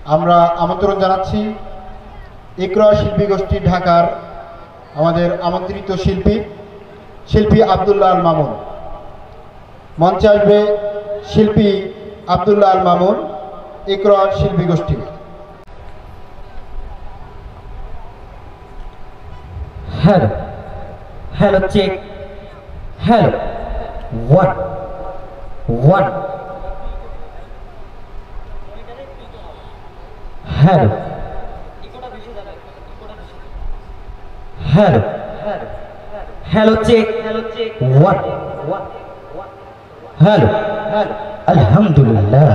আমরা আমন্ত্রণ জানাচ্ছি ইকরা শিল্পী গোষ্ঠী ঢাকার আমাদের আমন্ত্রিত শিল্পী আব্দুল্লাহ আল মামুন। মঞ্চে আসবে শিল্পী আব্দুল্লাহ আল মামুন, ইকরা শিল্পী গোষ্ঠী। Hello hello check, hello 1 1, hello hello hello check 1, hello আলহামদুলিল্লাহ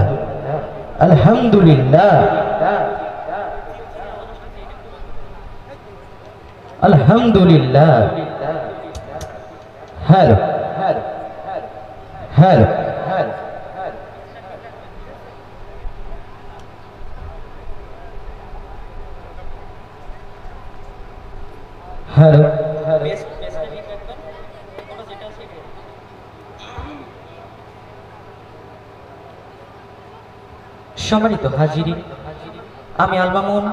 আলহামদুলিল্লাহ আলহামদুলিল্লাহ। হ্যালো হ্যালো হ্যালো সম্মানিত হাজিরি, আমি আল মামুন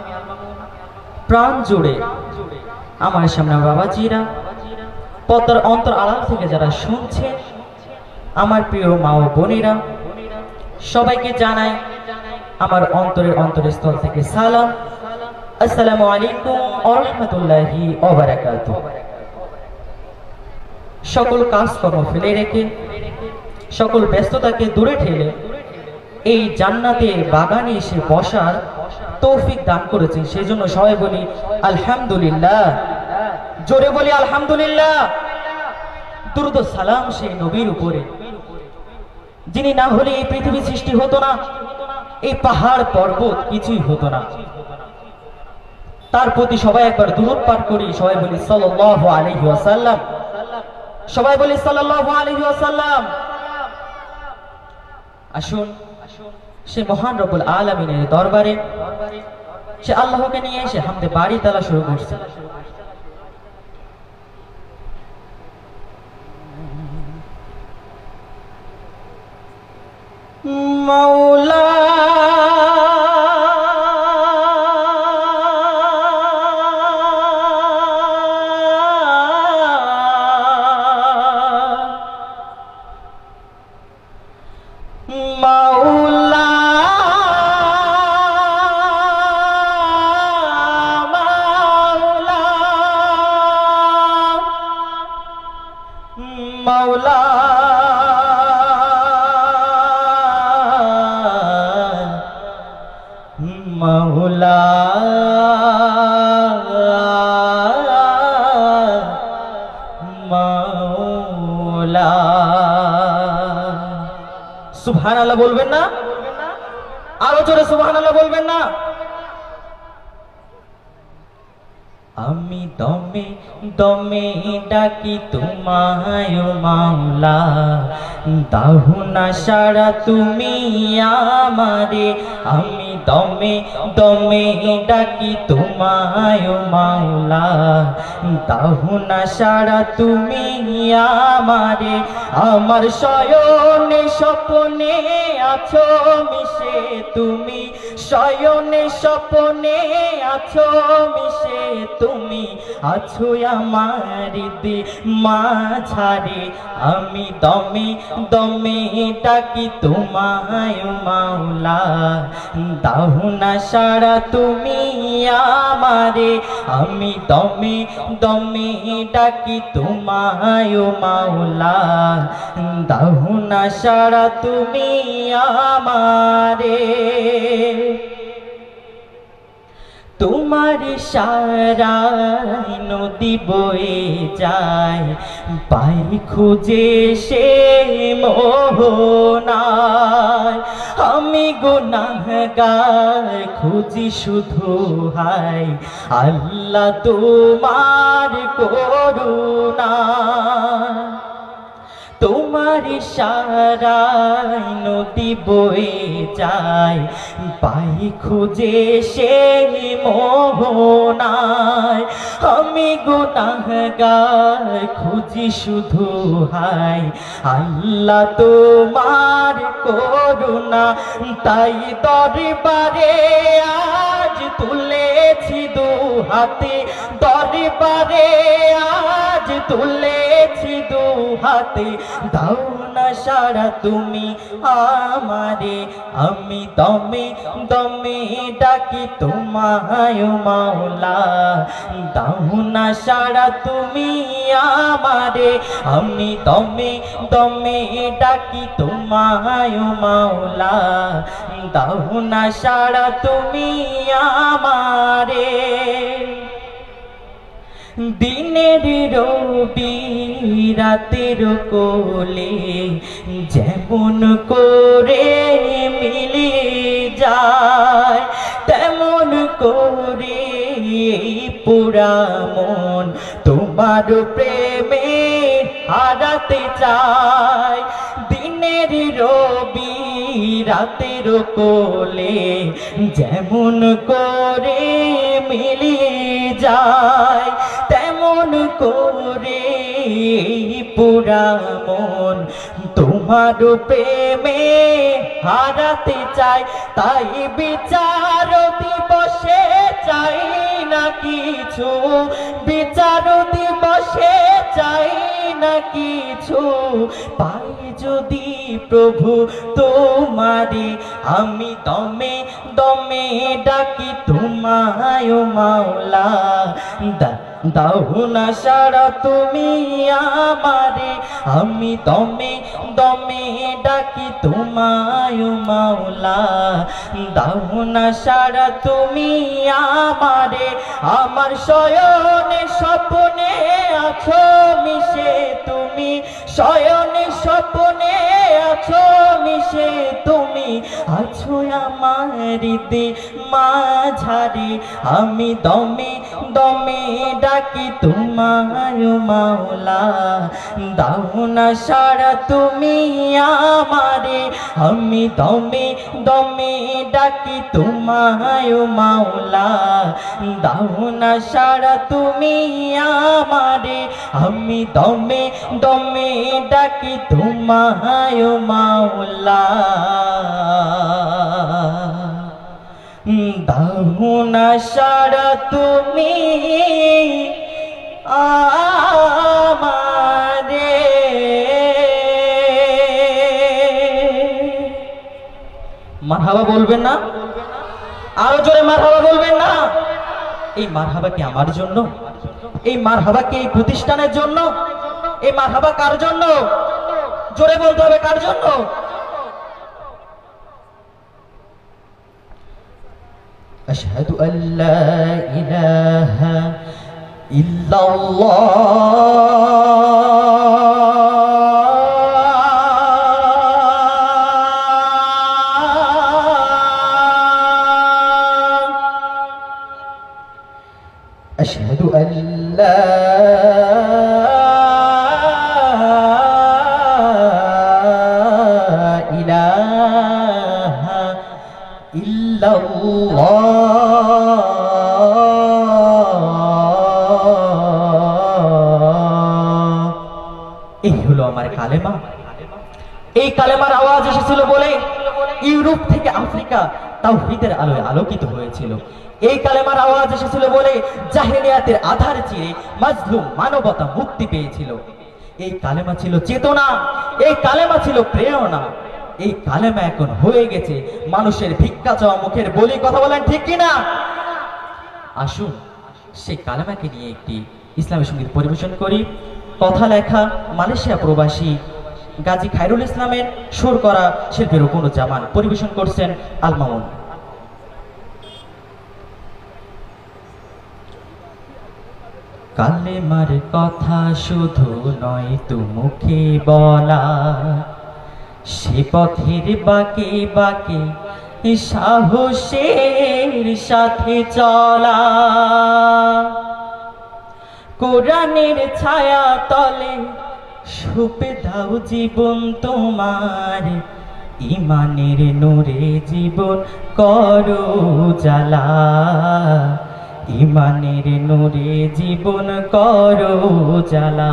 প্রাণ জুড়ে আমার সামনে বাবাজিরা, পদ্মার অন্তর আড়াল থেকে যারা শুনছে, আমার প্রিয় মা ও বোনেরা, সবাইকে জানাই আমার অন্তরের স্থল থেকে সালাম। আসসালামু আলাইকুম ওয়া রাহমাতুল্লাহি ওয়া বারাকাতুহু। সকল কাজকর্ম ফেলে রেখে, সকল ব্যস্ততাকে দূরে ঠেলে এই জান্নাতের বাগানে এসে বসার তৌফিক দান করেছেন, সেই জন্য সবাই বলি আলহামদুলিল্লাহ। জোরে বলি আলহামদুলিল্লাহ। দুরূদ ও সালাম সেই নবীর উপরে, যিনি না হলে এই পৃথিবী সৃষ্টি হতো না, এই পাহাড় পর্বত কিছুই হতো না। তার প্রতি সবাই একবার দুরূদ পাঠ করি, সবাই বলি সাল্লাল্লাহু আলাইহি ওয়াসাল্লাম। সবাই বলি সাল্লাল্লাহু আলাইহি ওয়াসাল্লাম। আসুন সে মহান রব্বুল আলামিনের দরবারে, সে আল্লাহকে নিয়ে এসে হামদে বাড়ি তালা শুরু করছে। মাওলা মাওলা মাওলা মাওলা মাওলা। সুবহানাল্লাহ বলবেন না? আরো জোরে সুবহানাল্লাহ বলবেন না? আমি দমে দমে ডাকি তোমায় মাওলা, দাও না সাড়া তুমি আমারে। আমি দমে দমে ডাকি তোমায় মাওলা, দাও না সাড়া তুমি আমারে। আমার শয়নে স্বপ্নে আছো মিশে তুমি, শয়নে স্বপ্নে আছো মিশে তুমি, আছো আমার দি মাঝারে। আমি দমে দমে ডাকি তোমায় মাওলা, দাও না সাড়া তুমি আমারে। আমি দমে দমে ডাকি তোমায় মাওলা, দাও না সাড়া তুমি আমারে। তোমার ইশারায় নদী বয়ে যায়, পাই খুঁজে সে মোহনায়। আমি গুনাহগার খুঁজি শুধু হায় আল্লাহ তোমার করুণা। তোমার ইশারায় নদী বয়ে যায়, পাই খুঁজে সেই মোহনায়। আমি গুনাহগার খুঁজি শুধু হাই আল্লাহ তোমার করুণা, তাই দরবারে আজ তুলেছি দু হাতে, দরবারে আজ তুলেছি দু হাতে। দাও না সাড়া তুমি আমারে, আমি দমে দমে ডাকি তোমায় মাওলা। দাও না সাড়া তুমি আমারে, আমি দমে দমে ডাকি তোমায় মাওলা। দাও না সাড়া তুমি আমারে। দিনের রবি রাতের কোলে যেমন করে মিলে যায়, তেমন করে পুরা মন তোমার প্রেমে হারাতে চায়। দিনের রবি রাতের কোলে যেমন করে মিলিয়ে যায়, তেমন করে পুরা মন তোমার প্রেমে হারাতে চাই। তাই বিচার দিবসে চাই না কিছু, বিচার দিবসে চাই না কিছু। পাই যদি প্রভু তোমারে, আমি দমে দমে ডাকি তোমায় মাওলা। দাও না সাড়া তুমি আমারে, আমি দমে দমে ডাকি তোমায় মাওলা। দাও না সাড়া তুমি আমারে, আমার শয়নে স্বপ্নে আছো মিশে তুমি, শয়নে স্বপ্নে আছো মিশে তুমি। আছো আমার হৃদয় মাঝারে, আমি দমে দমে ডাকি তোমায় মাওলা। দাও না সাড়া তুমি আমারে, আমি দমে দমে ডাকি তোমায় মাওলা। দাও না সাড়া তুমি আমারে, আমি দমে দমে ডাকি তোমায় মাওলা। দাও না সাড়া তুমি আমারে। মারহাবা বলবেন না? আরো জোরে মারহাবা বলবেন না? এই মারহাবা কি আমার জন্য? এই মারহাবা কি এই প্রতিষ্ঠানের জন্য? এই মারহাবা কার জন্য? জোরে বলতে হবে, কার জন্য? أشهد أن لا إله إلا الله، أشهد أن لا إله إلا الله। এই হলো আমার কালেমা। এই কালেমার আওয়াজ এসেছিল বলে ইউরোপ থেকে আফ্রিকা তাওহীদের আলোয় আলোকিত হয়েছিল। এই কালেমার আওয়াজ এসেছিল বলে জাহেলিয়াতের আধার চিরে মাজলুম মানবতা মুক্তি পেয়েছিল। এই কালেমা ছিল চেতনা, এই কালেমা ছিল প্রেরণা। এই কালেমা এখন হয়ে গেছে মানুষের ভিক্ষা চাওয়া মুখের বলি। কথা বলেন ঠিক কিনা? আসুন সেই কালেমাকে নিয়ে একটি ইসলামী সঙ্গীত পরিবেশন করি। কথা লেখা মালয়েশিয়া প্রবাসী গাজী খায়রুল ইসলামের, সুর করা শিল্পী রুকনুজ্জামান, পরিবেশন করছেন আল মামুন। কালেমার কথা শুধু নয় তো মুখে বলা, সে পথের বাঁকে বাঁকে সাহসের সাথে চলা। কোরআনের ছায়া তলে সুপে দাও জীবন তোমার, ইমানের নূরে জীবন করো জ্বালা, ইমানের নূরে জীবন করো জ্বালা।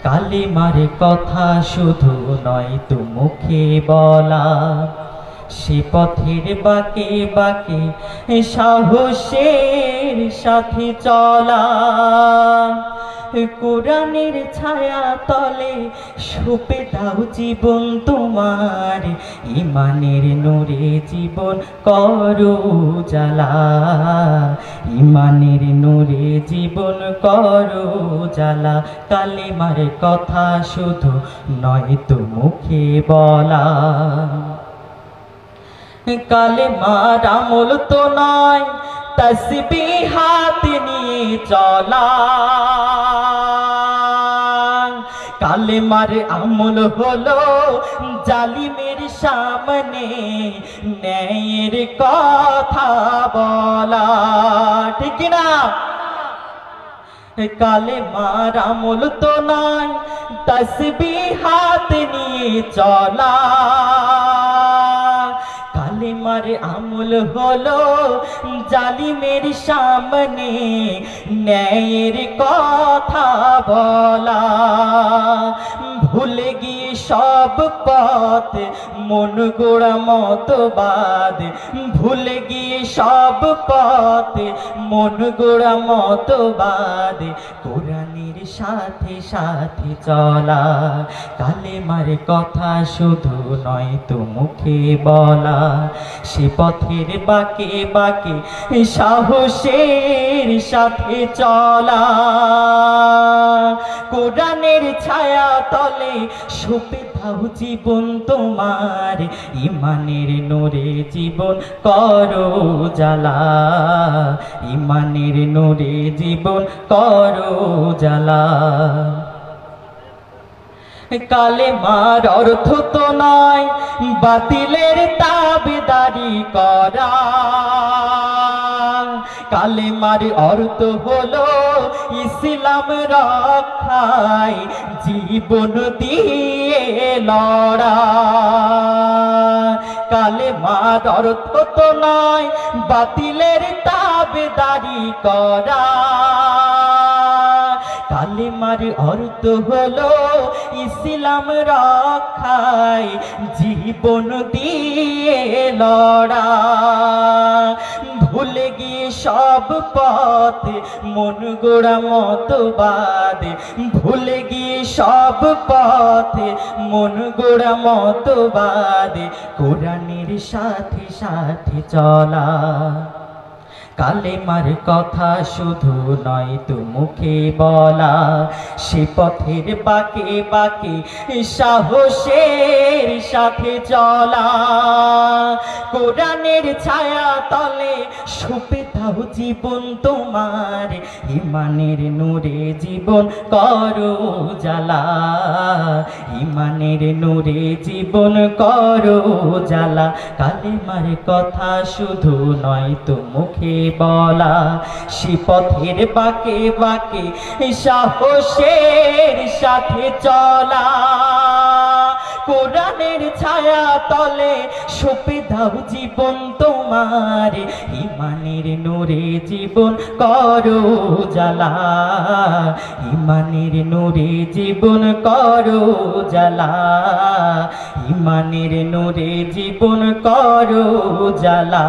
কালিমার কথা শুধু নয় তো মুখে বলা, সে পথের বাঁকে বাঁকে সাহসের সাথে চলা। কোরআনের ছায়া তলে সুপে দাও জীবন তোমার, ইমানের নূরে জীবন করো জ্বালা, ইমানের নূরে জীবন করো জ্বালা। কালিমার কথা শুধু নয় তো মুখে বলা, কালেমার আমল তো নয় তসবিহ হাতে নিয়ে চলা, কালেমার আমল হলো জালিমের সামনে ন্যায়ের কথা বলা, ঠিক না? কালেমার আমল তো নয় তসবিহ হাতে নিয়ে চলা, কালেমার আমল হলো জালিমের সামনে ন্যায়ের কথা বলা। ভুলে গিয়ে সব পথ মন গোড়া মতবাদ, ভুলে গিয়ে সব পথ মন গোড়া মতবাদ, কোরআনের সাথে সাথে চলা। কালেমার কথা শুধু নয় তো মুখে বলা, সে পথের বাঁকে বাঁকে সাহসের সাথে চলা। কোরআনের ছায়া তলে সুপে দাও জীবন তোমার, ইমানের নূরে জীবন করো জ্বালা, ইমানের নূরে জীবন করো জ্বালা। কালেমার অর্থ তো নয় বাতিলের তাবেদারি করা, কালেমার অর্থ হলো ইসলাম রক্ষায় জীবন দিয়ে লড়া। কালেমার অর্থ তো নয় বাতিলের তাবেদারি করা, কালেমার অর্থ হলো ইসলাম রক্ষায় জীবন দিয়ে লড়া। ভুলে গিয়ে সব পথ মন গোড়া মতবাদ, ভুলে গিয়ে সব পথ মন গোড়া মতবাদ, কোরআনের সাথে সাথে চলা। কালেমার কথা শুধু নয় তো মুখে বলা, সে পথের বাঁকে বাঁকে সাহসের সাথে চলা। কোরআনের ছায়া তলে সুপে দাও জীবন তোমার, ইমানের নূরে জীবন করো জ্বালা, ইমানের নূরে জীবন করো জ্বালা। কালেমার কথা শুধু নয় তো মুখে বলা, সে পথের বাঁকে বাঁকে সাহসের সাথে চলা। কোরআনের ছায়া তলে সুপে দাও জীবন তোমার, ইমানের নূরে জীবন করো জ্বালা, ইমানের নূরে জীবন করো জ্বালা, ইমানের নূরে জীবন করো জ্বালা,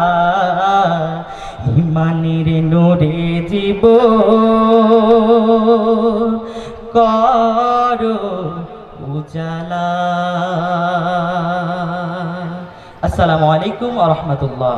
ইমানের নূরে জীবন করো উজালা। আসসালামু আলাইকুম ওয়া রাহমাতুল্লাহ।